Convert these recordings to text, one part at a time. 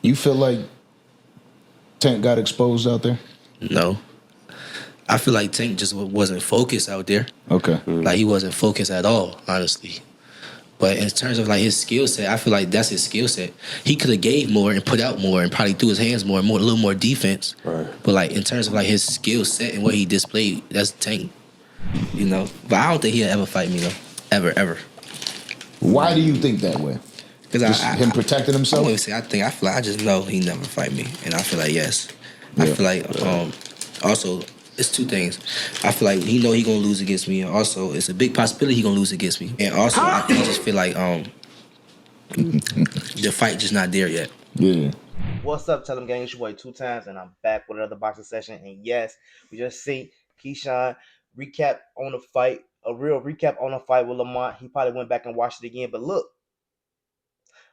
You feel like Tank got exposed out there? No. I feel like Tank just wasn't focused out there. Okay. Like, he wasn't focused at all, honestly. But in terms of like his skill set, I feel like that's his skill set. He could have gave more and put out more and probably threw his hands more, a little more defense. Right. But like in terms of like his skill set and what he displayed, that's Tank. You know. But I don't think he'll ever fight me though. Ever. Why do you think that way? Because him protecting himself? I feel like I just know he never fight me, and I feel like yes. Yeah. I feel like also it's two things. I feel like he know he gonna lose against me, and also it's a big possibility he gonna lose against me. And also I just feel like the fight just not there yet. Yeah. What's up, Tell 'em gang? It's your boy 2Times, and I'm back with another boxing session. And yes, we just see Keyshawn recap on the fight, a real recap on the fight with Lamont. He probably went back and watched it again, but look,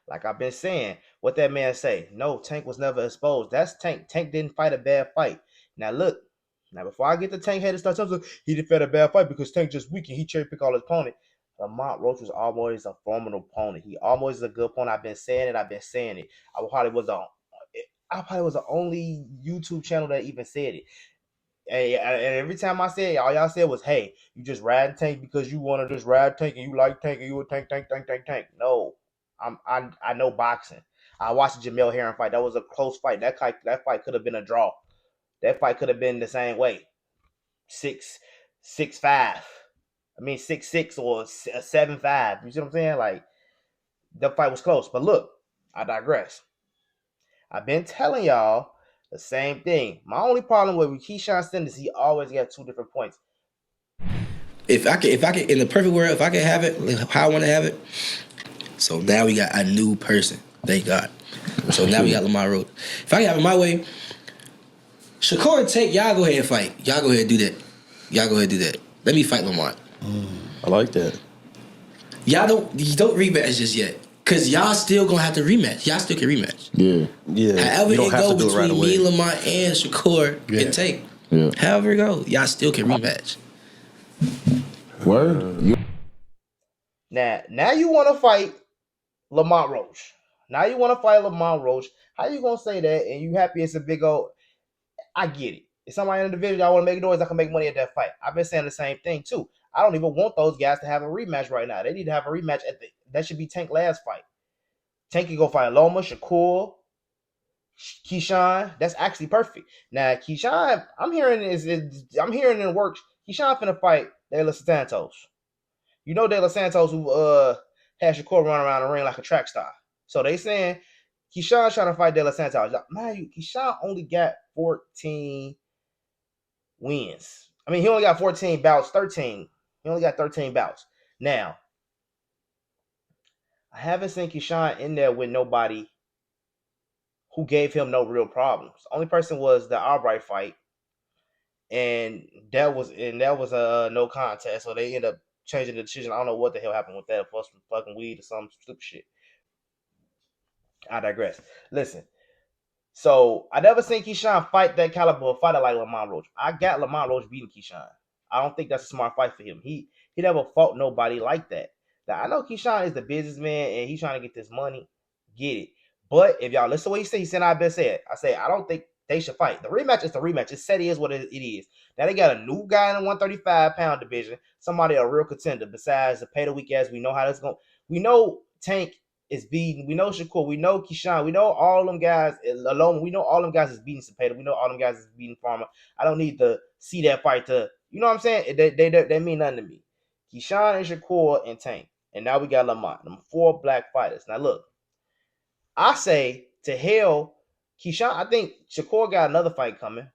like I've been saying, what that man say? No, Tank was never exposed. That's Tank. Tank didn't fight a bad fight. Now look, before I get to Tank head and start talking, he didn't fight a bad fight because Tank just weak and he cherry pick all his opponent. Lamont Roach was always a formidable opponent. He always is a good opponent. I've been saying it. I probably was the only YouTube channel that even said it. And every time I said it, all y'all said was, hey, you just ride Tank because you want to just ride Tank and you like Tank and you a Tank. No, I know boxing. I watched the Jamel Herring fight. That was a close fight. That fight could have been a draw. That fight could have been the same way. 6-5. 6-6 or 7-5. You see what I'm saying? Like, the fight was close. But look, I digress. I've been telling y'all the same thing. My only problem with Keyshawn Davis is he always got two different points. If I could, in the perfect world, if I could have it how I want to have it. So now we got a new person. Thank God. So now we got Lamont Roach. If I can have it my way, Shakur and Tank, y'all go ahead and fight. Y'all go ahead and do that. Let me fight Lamont. I like that. Y'all don't rematch just yet. Cause y'all still gonna have to rematch. Y'all still can rematch. Yeah. However it go between me, Lamont, and Shakur and Tank. Yeah. However it go, y'all still can rematch. Word? Now you want to fight Lamont Roach. How you gonna say that and you happy it's a big old... I get it. If somebody in the division y'all want to make noise, I can make money at that fight. I've been saying the same thing too. I don't even want those guys to have a rematch right now. They need to have a rematch that should be Tank last fight. Tank can go fight Loma, Shakur, Keyshawn. That's actually perfect. Now Keyshawn, I'm hearing in the works. Keyshawn finna fight De Los Santos. You know De Los Santos who had Shakur run around the ring like a track star. So they saying Keyshawn trying to fight De Los Santos. Man, Keyshawn only got 14 wins. He only got 14 bouts, 13. He only got 13 bouts. Now, I haven't seen Keyshawn in there with nobody who gave him no real problems. The only person was the Albright fight, and that was a no contest. So they ended up changing the decision. I don't know what the hell happened with that. Plus some fucking weed or some stupid shit. I digress. Listen. So I never seen Keyshawn fight that caliber of fighter like Lamont Roach. I got Lamont Roach beating Keyshawn. I don't think that's a smart fight for him. He never fought nobody like that. Now I know Keyshawn is the businessman and he's trying to get this money. Get it. But if y'all listen to what he said I've been saying. I say I don't think they should fight. The rematch is the rematch. It said it is what it is. Now they got a new guy in the 135-pound division. Somebody a real contender besides the pay the weak ass. We know how that's going. We know Tank is beating. We know Shakur. We know Keyshawn. We know all them guys alone. We know all them guys is beating Cepeda. We know all them guys is beating Farmer. I don't need to see that fight to, you know what I'm saying? They mean nothing to me. Keyshawn and Shakur and Tank. And now we got Lamont. Them 4 black fighters. Now look, I say to hell, Keyshawn. I think Shakur got another fight coming.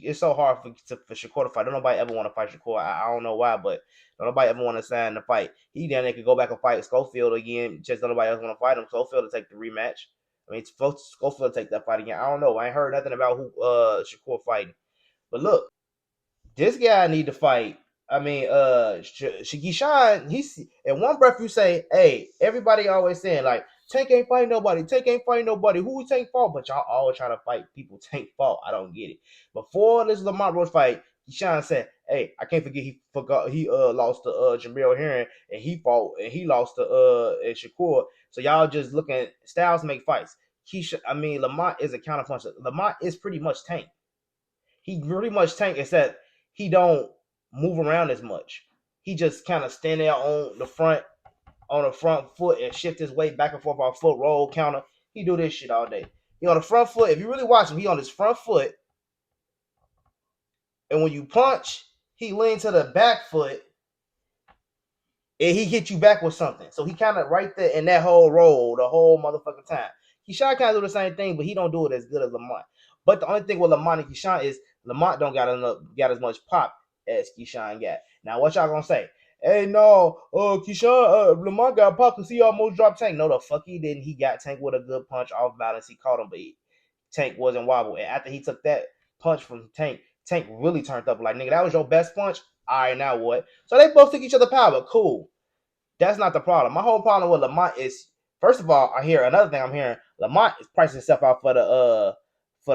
It's so hard for Shakur to fight. Don't nobody ever want to fight Shakur. I don't know why, but don't nobody ever want to sign the fight. He then they could go back and fight Schofield again. Just don't nobody else want to fight him. Schofield to take the rematch. Schofield to take that fight again. I don't know. I ain't heard nothing about who Shakur fighting. But look, this guy need to fight. Keyshawn, he's in one breath you say, hey, everybody always saying like Tank ain't fighting nobody. Who Tank fought? But y'all always trying to fight people Tank fought. I don't get it. Before this Lamont Roach fight, Keyshawn said, hey, I can't forget he lost to Jamil Herring and he fought and he lost to Shakur. So y'all just looking styles make fights. Lamont is a counterpuncher. Lamont is pretty much Tank. He pretty much Tank, except he don't move around as much. He just kind of stand there on the front foot and shift his weight back and forth on foot roll counter. He do this shit all day. He on the front foot. If you really watch him, he on his front foot. And when you punch, he lean to the back foot and he hit you back with something. So he kind of right there in that whole roll the whole motherfucking time. Keyshawn kind of do the same thing, but he don't do it as good as Lamont. But the only thing with Lamont and Keyshawn is Lamont don't got as much pop as Keyshawn got. Now, what y'all gonna say? Hey, no, Keyshawn, Lamont got pop because he almost dropped Tank. No, the fuck he didn't. He got Tank with a good punch off balance. He caught him, but Tank wasn't wobble. And after he took that punch from Tank, Tank really turned up like, nigga, that was your best punch? All right, now what? So they both took each other power. Cool. That's not the problem. My whole problem with Lamont is, first of all, another thing I'm hearing, Lamont is pricing himself out for the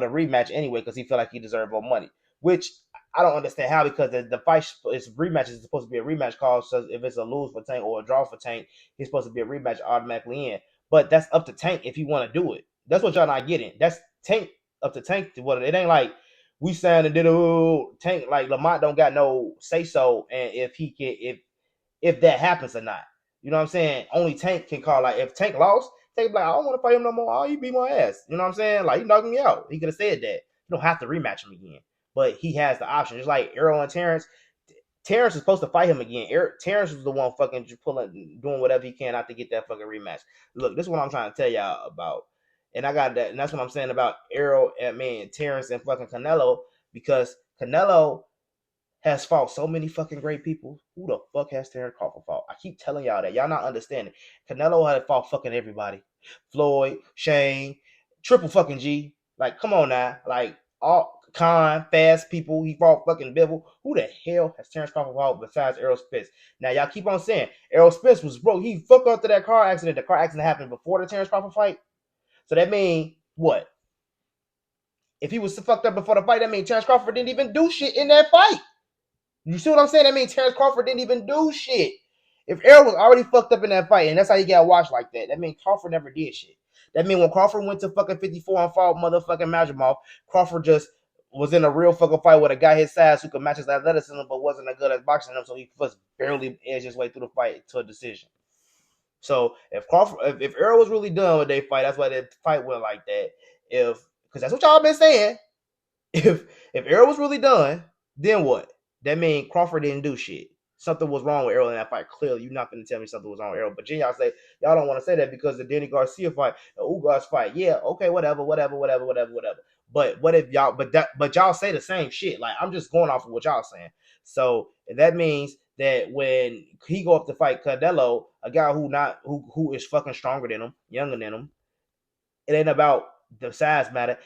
rematch anyway because he feel like he deserves more money, which I don't understand how, because the fight is rematch is supposed to be a rematch call. So if it's a lose for Tank or a draw for Tank, he's supposed to be a rematch automatically in. But that's up to Tank if he want to do it. That's what y'all not getting. That's Tank up to Tank to what it ain't like we signed and did a Tank, like Lamont don't got no say so, and if that happens or not. You know what I'm saying? Only Tank can call. Like if Tank lost, Tank be like, I don't want to fight him no more. Oh, you beat my ass. You know what I'm saying? Like, you knocked me out. He could have said that. You don't have to rematch him again. But he has the option. Just like Errol and Terrence. Terrence is supposed to fight him again. Terrence was the one fucking doing whatever he can not to get that fucking rematch. Look, this is what I'm trying to tell y'all about. And I got that, and that's what I'm saying about Errol and Terrence and fucking Canelo, because Canelo has fought so many fucking great people. Who the fuck has Terrence Crawford fought? I keep telling y'all that. Y'all not understanding. Canelo had fought fucking everybody. Floyd, Shane, Triple fucking G. Like, come on now. Like, all fast people. He fought fucking Bivol. Who the hell has Terrence Crawford fought besides Errol Spence? Now, y'all keep on saying Errol Spence was broke. He fucked up to that car accident. The car accident happened before the Terrence Crawford fight. So that means what? If he was fucked up before the fight, that means Terrence Crawford didn't even do shit in that fight. You see what I'm saying? That means Terrence Crawford didn't even do shit. If Errol was already fucked up in that fight, and that's how he got watched like that, that means Crawford never did shit. That means when Crawford went to fucking 54 and fought motherfucking Majimov, Crawford just was in a real fucking fight with a guy his size who could match his athleticism but wasn't as good as boxing him, so he just barely edged his way through the fight to a decision. So if Errol was really done with their fight, that's why that fight went like that. Because that's what y'all been saying. If Errol was really done, then what? That means Crawford didn't do shit. Something was wrong with Errol in that fight. Clearly, you're not going to tell me something was wrong with Errol. But then y'all say y'all don't want to say that because the Danny Garcia fight, the Ugas fight. Yeah, okay, whatever. But what if y'all? But y'all say the same shit. Like, I'm just going off of what y'all saying. So that means that when he go up to fight Canelo, a guy who is fucking stronger than him, younger than him, it ain't about the size matter.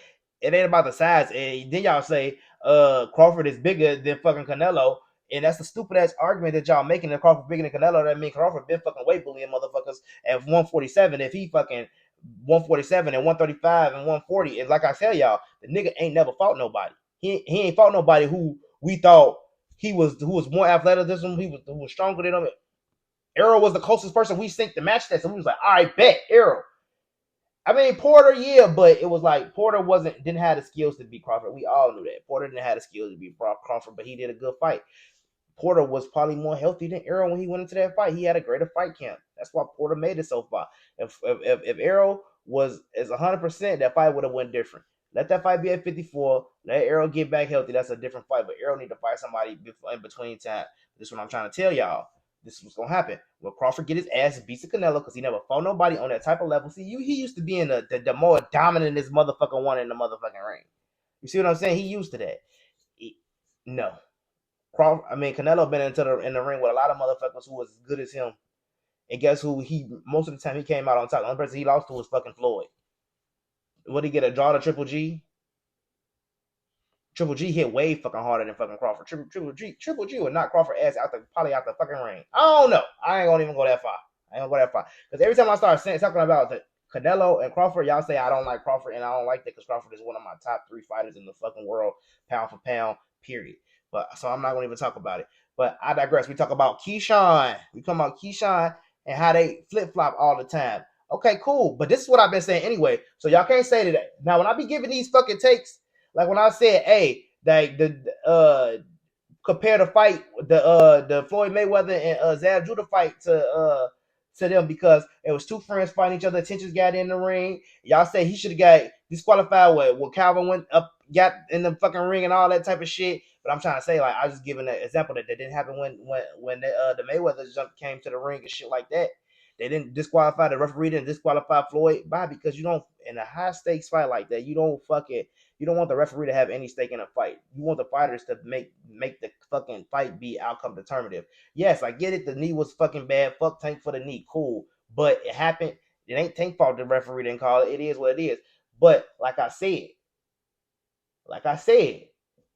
It ain't about the size. And then y'all say Crawford is bigger than fucking Canelo. And that's the stupid ass argument that y'all making, that Crawford bigger than Canelo. That means Crawford been fucking weight bullying motherfuckers at 147. If he fucking 147 and 135 and 140, and like I tell y'all, the nigga ain't never fought nobody. He ain't fought nobody who we thought who was more athletic than him, who was stronger than him. Errol was the closest person we synced to match that. So we was like, all right, bet Errol. I mean, Porter, yeah, but it was like Porter didn't have the skills to beat Crawford. We all knew that. Porter didn't have the skills to beat Crawford, but he did a good fight. Porter was probably more healthy than Errol when he went into that fight. He had a greater fight camp. That's why Porter made it so far. If Errol is 100%, that fight would have went different. Let that fight be at 54. Let Errol get back healthy. That's a different fight. But Errol need to fight somebody in between time. This is what I'm trying to tell y'all. This is what's gonna happen. When Crawford get his ass and beats the Canelo because he never fought nobody on that type of level. See, he used to be in the more dominant this motherfucker one in the motherfucking ring. You see what I'm saying? He used to that. No. Canelo been in the ring with a lot of motherfuckers who was as good as him. And guess who most of the time he came out on top. The only person he lost to was fucking Floyd. Would he get a draw to Triple G? Triple G hit way fucking harder than fucking Crawford. Triple G would knock Crawford ass probably out the fucking ring. I don't know. I ain't gonna even go that far. Because every time I start talking about the Canelo and Crawford, y'all say I don't like Crawford, and I don't like that because Crawford is one of my top 3 fighters in the fucking world, pound for pound, period. But so I'm not gonna even talk about it. But I digress. We talk about Keyshawn. We talk about Keyshawn and how they flip flop all the time. Okay, cool. But this is what I've been saying anyway. So y'all can't say that. Now, when I be giving these fucking takes, like when I said, hey, like compare the fight, the Floyd Mayweather and Zab Judah fight to them because it was two friends fighting each other. Tensions got in the ring. Y'all say he should have got disqualified when Calvin went up, got in the fucking ring and all that type of shit. But I'm trying to say, like, I was just giving an example that didn't happen when the Mayweather jump came to the ring and shit like that. They didn't disqualify the referee, didn't disqualify Floyd. Why? Because you don't, in a high stakes fight like that, you don't want the referee to have any stake in a fight. You want the fighters to make the fucking fight be outcome determinative. Yes, I get it. The knee was fucking bad. Fuck Tank for the knee. Cool. But it happened. It ain't Tank fault the referee didn't call it. It is what it is. But like I said,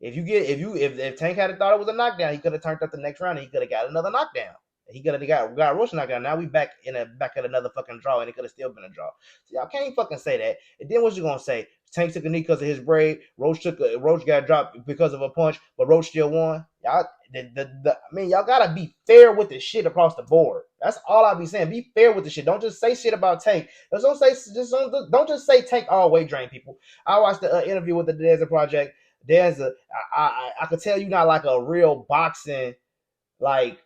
if Tank had thought it was a knockdown, he could have turned up the next round and he could have got another knockdown. He could have got Roach knockdown. Now we back at another fucking draw, and it could have still been a draw. So y'all can't fucking say that. And then what you gonna say? Tank took a knee because of his braid. Roach got dropped because of a punch, but Roach still won. Y'all, y'all gotta be fair with the shit across the board. That's all I be saying. Be fair with the shit. Don't just say shit about Tank. Don't just say Tank all weight drain people. I watched the interview with the DANZA Project. I could tell you not like a real boxing like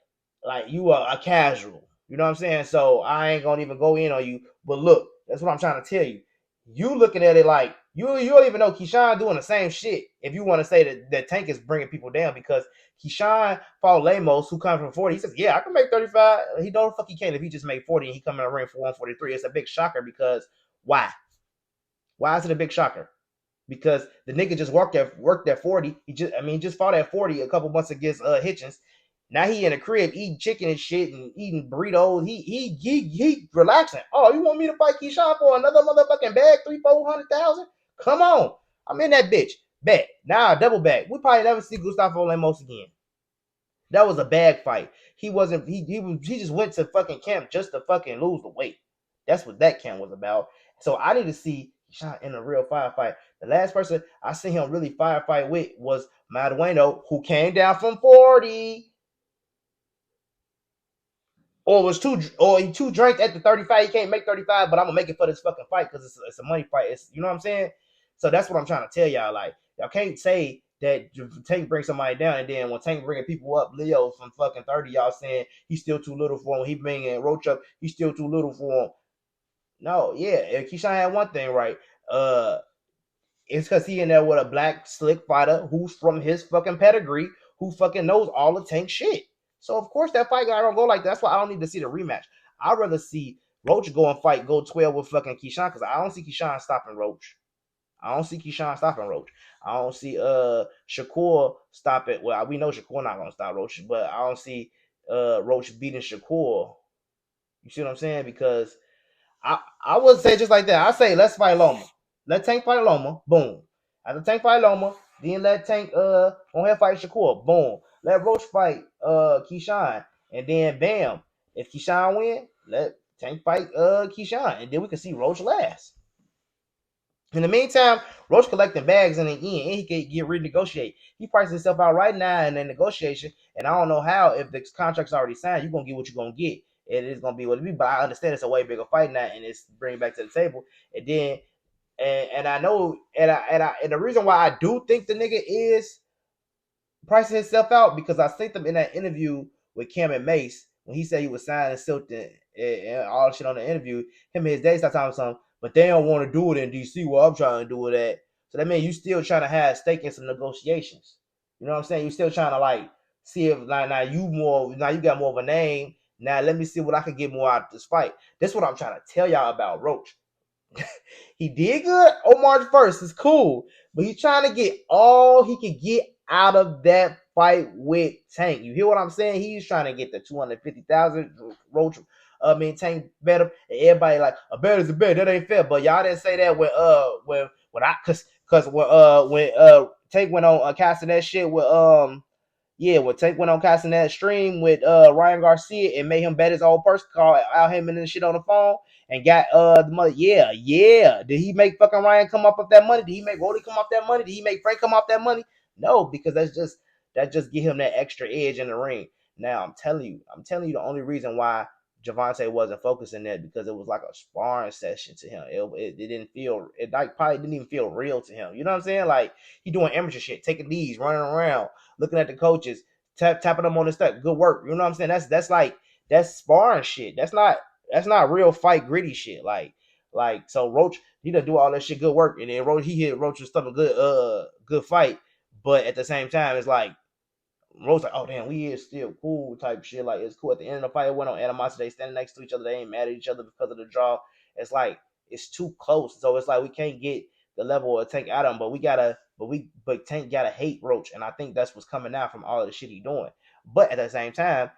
you are a casual. You know what I'm saying? So I ain't gonna even go in on you. But look, that's what I'm trying to tell you. You looking at it like you don't even know Keyshawn doing the same shit. If you want to say that Tank is bringing people down because Keyshawn fought Lemos, who comes from 40. He says, "Yeah, I can make 35." He don't fuck he can if he just made 40 and he come in the ring for 143. It's a big shocker because why? Why is it a big shocker? Because the nigga just worked at 40. He just fought at 40 a couple months against Hitchens. Now he in the crib eating chicken and shit and eating burritos. He relaxing. Oh, you want me to fight Keyshawn for another motherfucking bag, 300,000-400,000? Come on, I'm in that bitch. Bet now, double back. We probably never see Gustavo Lemos again. That was a bag fight. He wasn't. He just went to fucking camp just to fucking lose the weight. That's what that camp was about. So I need to see Keyshawn in a real firefight. The last person I seen him really firefight with was Madueno, who came down from 40. Or he too drank at the 35. He can't make 35, but I'm gonna make it for this fucking fight because it's a money fight. It's, you know what I'm saying? So that's what I'm trying to tell y'all. Like, y'all can't say that Tank brings somebody down, and then when Tank bringing people up, Leo from fucking 30, y'all saying he's still too little for him. He bringing Roach up, he's still too little for him. No, yeah, if Keyshawn had one thing right, it's because he in there with a black slick fighter who's from his fucking pedigree, who fucking knows all the Tank shit. So of course that fight don't go like that. That's why I don't need to see the rematch. I'd rather see Roach go 12 with fucking Keyshawn because I don't see Keyshawn stopping Roach. I don't see Shakur stop it. Well, we know Shakur not gonna stop Roach, but I don't see Roach beating Shakur. You see what I'm saying? Because I would say just like that. I say let's fight Loma. Let Tank fight Loma. Boom. After Tank fight Loma, then let Tank go ahead fight Shakur. Boom. Let Roach fight Keyshawn. And then bam. If Keyshawn win, let Tank fight Keyshawn. And then we can see Roach last. In the meantime, Roach collecting bags in the end, and he can get renegotiate. He priced himself out right now in the negotiation, and I don't know how if the contract's already signed, you're gonna get what you're gonna get. It is gonna be what it be, but I understand it's a way bigger fight now, and it's bringing back to the table. And then, and I know, and the reason why I do think the nigga is pricing himself out because I seen them in that interview with Cam and Mace when he said he was signing Silton and all the shit on the interview. Him and his dad started talking something, but they don't want to do it in DC where I'm trying to do it at. So that means you still trying to have stake in some negotiations. You know what I'm saying? You still trying to like see if now you got more of a name. Now let me see what I can get more out of this fight. That's what I'm trying to tell y'all about Roach. He did good on March 1st. It's cool. But he's trying to get all he can get out of that fight with Tank. You hear what I'm saying? He's trying to get the 250,000 Roach. Tank better. And everybody like a bet is a bet. That ain't fair. But y'all didn't say that when Tank went on casting that shit with when Tank went on casting that stream with Ryan Garcia and made him bet his old person, call out him and then shit on the phone and got the money. Yeah. Did he make fucking Ryan come up with that money? Did he make Rolly come off that money? Did he make Frank come off that money? No, because that just give him that extra edge in the ring. Now I'm telling you the only reason why Gervonta wasn't focusing that because it was like a sparring session to him. It didn't feel, it like probably didn't even feel real to him. You know what I'm saying? Like he doing amateur shit, taking knees, running around, looking at the coaches, tapping them on the step. Good work. You know what I'm saying? That's sparring shit. That's not real fight gritty shit. Like so Roach, he done do all that shit, good work, and then he hit Roach's stomach, good fight. But at the same time, it's like Roach like, oh damn, we is still cool type shit. Like it's cool. At the end of the fight, it went on animosity. They standing next to each other. They ain't mad at each other because of the draw. It's like it's too close. So it's like we can't get the level of Tank out of him. But Tank gotta hate Roach, and I think that's what's coming out from all of the shit he doing. But at the same time,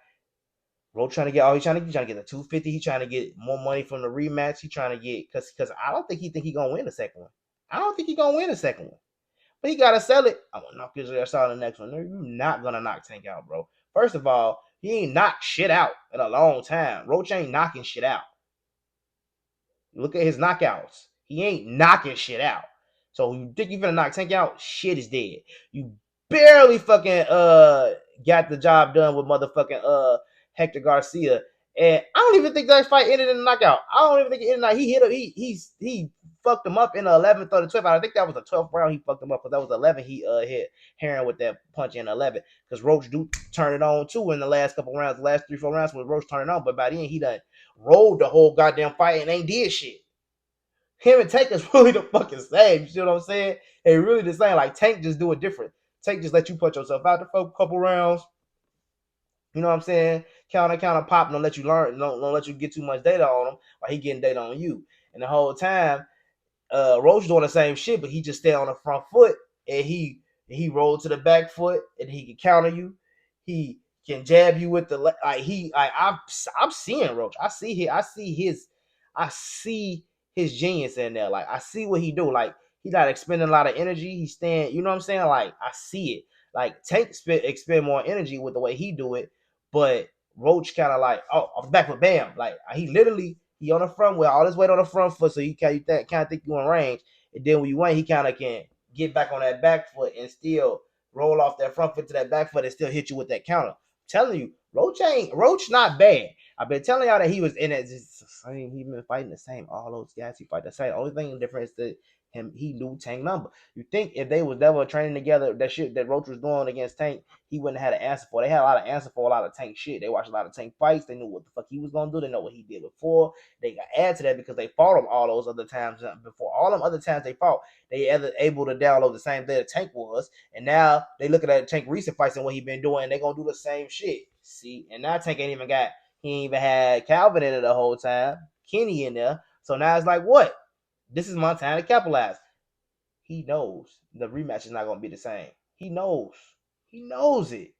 Roach trying to get he's trying to get the 250. He trying to get more money from the rematch. He trying to get because I don't think he gonna win the second one. I don't think he gonna win the second one. But he gotta sell it. I'm gonna knock his ass out in the next one. No, you're not gonna knock Tank out, bro. First of all, he ain't knocked shit out in a long time. Roach ain't knocking shit out. Look at his knockouts. He ain't knocking shit out. So you think you finna knock Tank out? Shit is dead. You barely fucking got the job done with motherfucking Hector Garcia. And I don't even think that fight ended in a knockout. I don't even think it ended like he hit him. He fucked him up in the 11th or the 12th. I think that was the 12th round he fucked him up because that was 11. He hit Heron with that punch in 11 because Roach do turn it on too in the last couple rounds, the last 3-4 rounds when Roach turned it on. But by the end he done rolled the whole goddamn fight and ain't did shit. Him and Tank is really the fucking same. You see what I'm saying? They really the same. Like Tank just do it different. Tank just let you put yourself out the first couple rounds. You know what I'm saying? Counter pop, don't let you learn, don't let you get too much data on him, while he getting data on you. And the whole time, Roach doing the same shit, but he just stay on the front foot and he roll to the back foot and he can counter you. He can jab you with the I'm seeing Roach. I see his genius in there. Like I see what he do. Like he not expending a lot of energy. He stand, you know what I'm saying? Like I see it. Like Tank expend more energy with the way he do it, but Roach kind of like, oh, I'm back with bam. Like he on the front with all his weight on the front foot, so you kind of think you in range. And then when you win, he kind of can get back on that back foot and still roll off that front foot to that back foot and still hit you with that counter. I'm telling you, Roach not bad. I've been telling y'all that he was in it. It's the same. He been fighting the same. All those guys he fight the same. Only thing different is that he knew Tank number. You think if they was never training together, that shit that Roach was doing against Tank, he wouldn't have had an answer for. They had a lot of answer for a lot of Tank shit. They watched a lot of Tank fights. They knew what the fuck he was gonna do. They know what he did before. They got add to that because they fought him all those other times before. All them other times they fought, they either able to download the same thing that Tank was, and now they looking at Tank recent fights and what he been doing, and they gonna do the same shit. See, and now Tank ain't even had Calvin in it the whole time, Kenny in there. So now it's like, what? This is my time to capitalize. He knows the rematch is not going to be the same. He knows. He knows it.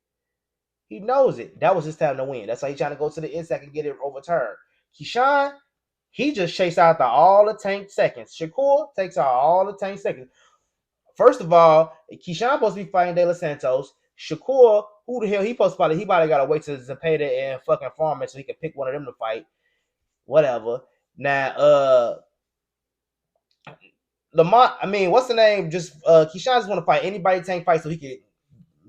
He knows it. That was his time to win. That's why he's trying to go to the inside and get it overturned. Keyshawn, he just chased out all the Tank seconds. Shakur takes out all the Tank seconds. First of all, Keyshawn supposed to be fighting De Los Santos. Shakur, who the hell he supposed to fight? He probably got to wait till Zepeda and fucking Foreman so he can pick one of them to fight. Whatever. Now, Lamont, I mean, what's the name? Just Keyshawn just want to fight anybody Tank fight so he can.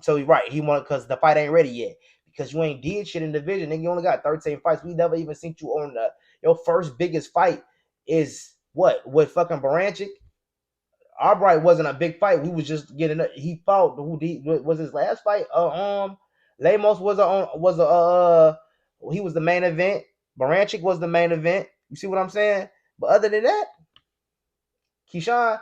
So he right, he want because the fight ain't ready yet because you ain't did shit in the division. Nigga, you only got 13 fights. We never even seen you on your first biggest fight is what with fucking Baranchik. Albright wasn't a big fight. We was just getting. He fought who was his last fight. Lemos he was the main event. Baranchik was the main event. You see what I'm saying? But other than that, Keyshawn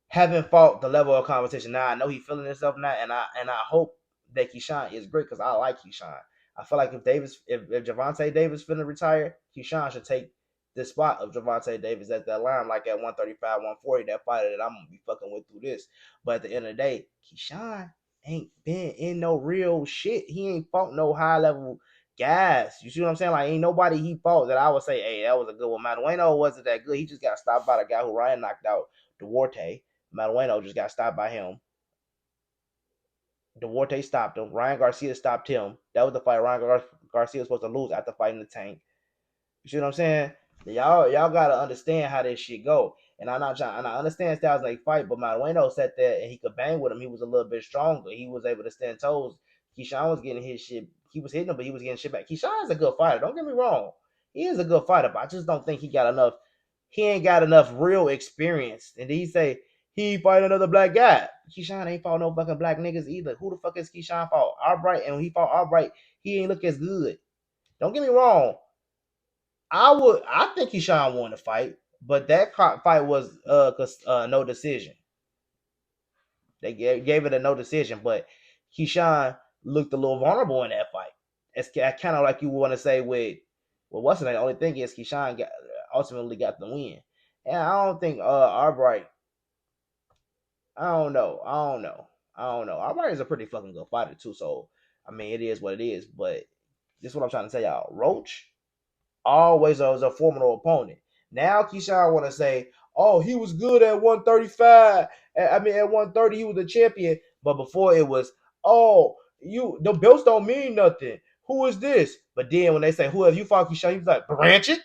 haven't fought the level of competition. Now I know he's feeling himself now, and I hope that Keyshawn is great because I like Keyshawn. I feel like if Gervonta Davis finna retire, Keyshawn should take the spot of Gervonta Davis at that line, like at 135, 140, that fighter that I'm gonna be fucking with through this. But at the end of the day, Keyshawn ain't been in no real shit. He ain't fought no high level guys. You see what I'm saying? Like ain't nobody he fought that I would say, hey, that was a good one. Manueno wasn't that good. He just got stopped by the guy who Ryan knocked out, Duarte. Manueno just got stopped by him. Duarte stopped him. Ryan Garcia stopped him. That was the fight Ryan Garcia was supposed to lose after fighting the Tank. You see what I'm saying? Y'all gotta understand how this shit go. And I'm not trying. And I understand styles like fight, but Manueno sat there and he could bang with him. He was a little bit stronger. He was able to stand toes. Keyshawn was getting his shit he was hitting him, but he was getting shit back. Keyshawn is a good fighter. Don't get me wrong. He is a good fighter, but I just don't think he got enough. He ain't got enough real experience. And he say he fight another black guy. Keyshawn ain't fought no fucking black niggas either. Who the fuck is Keyshawn fought? Albright, and when he fought Albright, he ain't look as good. Don't get me wrong. I think Keyshawn won the fight, but that fight was no decision. They gave it a no decision, but Keyshawn looked a little vulnerable in that fight. It's kind of like you want to say with what's the only thing is Keyshawn ultimately got the win, and I don't think Albright. I don't know. Albright is a pretty fucking good fighter too. So I mean, it is what it is. But this is what I'm trying to tell y'all. Roach always was a formidable opponent. Now Keyshawn want to say, oh, he was good at 135. At 130, he was a champion. But before it was, oh, the belts don't mean nothing. Who is this? But then when they say, who have you fought Keyshawn? He was like, Branchett?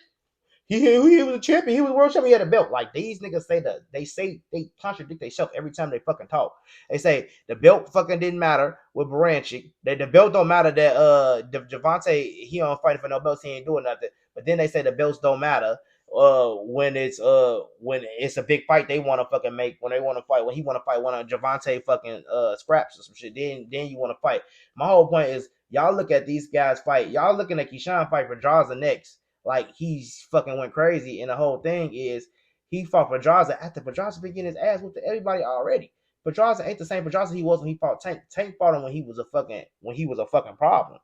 He was a champion. He was a world champion. He had a belt. Like these niggas say they contradict themselves every time they fucking talk. They say the belt fucking didn't matter with Baranchik. The belt don't matter that Gervonta, he don't fight for no belts. He ain't doing nothing. But then they say the belts don't matter when it's a big fight they want to fucking make, when they want to fight, when he want to fight one of Gervonta fucking scraps or some shit. Then you want to fight. My whole point is y'all look at these guys fight. Y'all looking at Keyshawn fight for Pedraza next. Like he's fucking went crazy, and the whole thing is he fought Pedraza after Pedraza been getting his ass with everybody already. Pedraza ain't the same Pedraza he was when he fought Tank. Tank fought him when he was a fucking problem.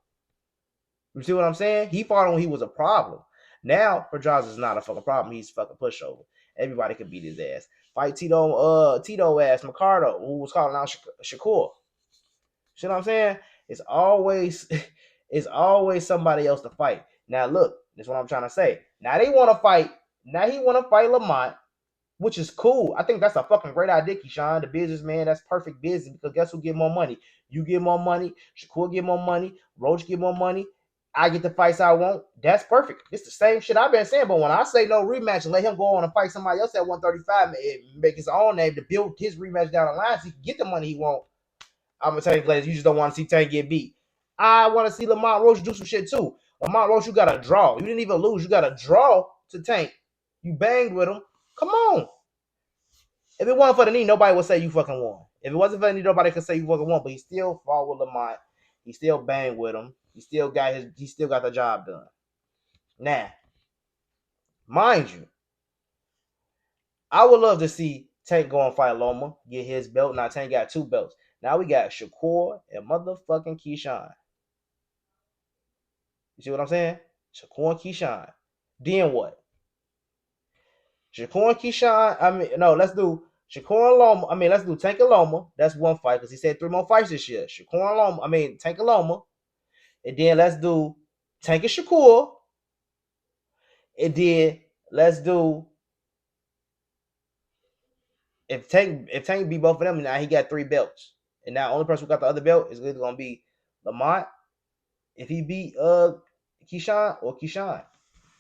You see what I'm saying? He fought him when he was a problem. Now Pedraza is not a fucking problem. He's fucking pushover. Everybody could beat his ass. Fight Tito ass Mercado, who was calling out Shakur. See what I'm saying? It's always somebody else to fight. Now look, that's what I'm trying to say. Now they want to fight. Now he want to fight Lamont, which is cool. I think that's a fucking great idea, Keyshawn, the businessman. That's perfect business because guess who get more money? You get more money. Shakur get more money. Roach get more money. I get the fights I want. That's perfect. It's the same shit I've been saying. But when I say no rematch and let him go on and fight somebody else at 135, make his own name to build his rematch down the line so he can get the money he want. I'm gonna tell you, players, you just don't want to see Tank get beat. I want to see Lamont Roach do some shit too. Lamont Roach, you got to draw. You didn't even lose. You got to draw to Tank. You banged with him. Come on. If it wasn't for the knee, nobody would say you fucking won. If it wasn't for the knee, nobody could say you fucking won. But he still fought with Lamont. He still banged with him. He still got the job done. Now, mind you, I would love to see Tank go and fight Loma, get his belt. Now Tank got 2 belts. Now we got Shakur and motherfucking Keyshawn. You see what I'm saying? Shakur and Keyshawn. Then what? Shakur and Keyshawn. Let's do Shakur and Loma. Let's do Tank and Loma. That's one fight because he said 3 more fights this year. Shakur and Loma. Tank and Loma. And then let's do Tank and Shakur. And then let's do if Tank beat both of them, now he got 3 belts. And now the only person who got the other belt is either gonna be Lamont if he beat Keyshawn or Keyshawn.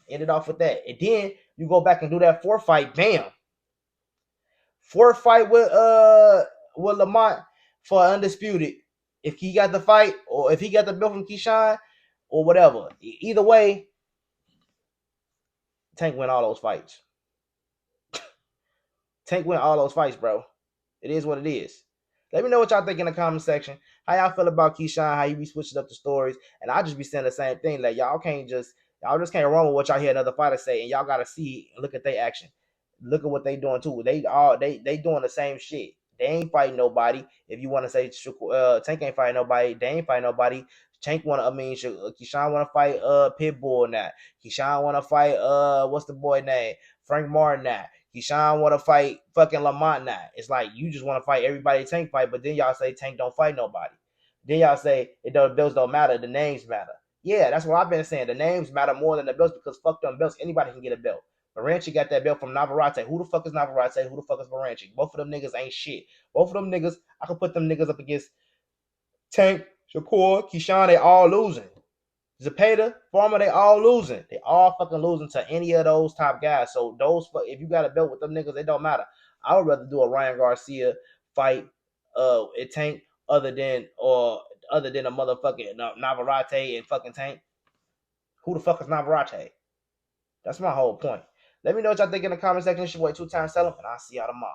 End it off with that. And then you go back and do that 4th fight, bam. 4th fight with Lamont for Undisputed. If he got the fight or if he got the belt from Keyshawn or whatever. Either way, Tank win all those fights. Tank win all those fights, bro. It is what it is. Let me know what y'all think in the comment section. How y'all feel about Keyshawn, how you be switching up the stories. And I just be saying the same thing. Like y'all just can't run with what y'all hear another fighter say, and y'all gotta see and look at their action. Look at what they doing too. They doing the same shit. They ain't fighting nobody. If you want to say Tank ain't fighting nobody, they ain't fighting nobody. Keyshawn wanna fight Pitbull now. Keyshawn wanna fight what's the boy name? Frank Martin now. Keyshawn want to fight fucking Lamont now. It's like you just want to fight everybody Tank fight, but then y'all say Tank don't fight nobody. Then y'all say the belts don't matter, the names matter. Yeah, that's what I've been saying. The names matter more than the belts because fuck them belts. Anybody can get a belt. Baranchik got that belt from Navarrete. Who the fuck is Navarrete? Who the fuck is Baranchik? Both of them niggas ain't shit. Both of them niggas, I could put them niggas up against Tank, Shakur, Keyshawn, they all losing. Zepeda, Farmer, they all losing. They all fucking losing to any of those top guys. So if you got a belt with them niggas, it don't matter. I would rather do a Ryan Garcia fight at Tank other than other than a motherfucking Navarrete and fucking Tank. Who the fuck is Navarrete? That's my whole point. Let me know what y'all think in the comment section. It's your boy 2 Times Tell 'em, and I'll see y'all tomorrow.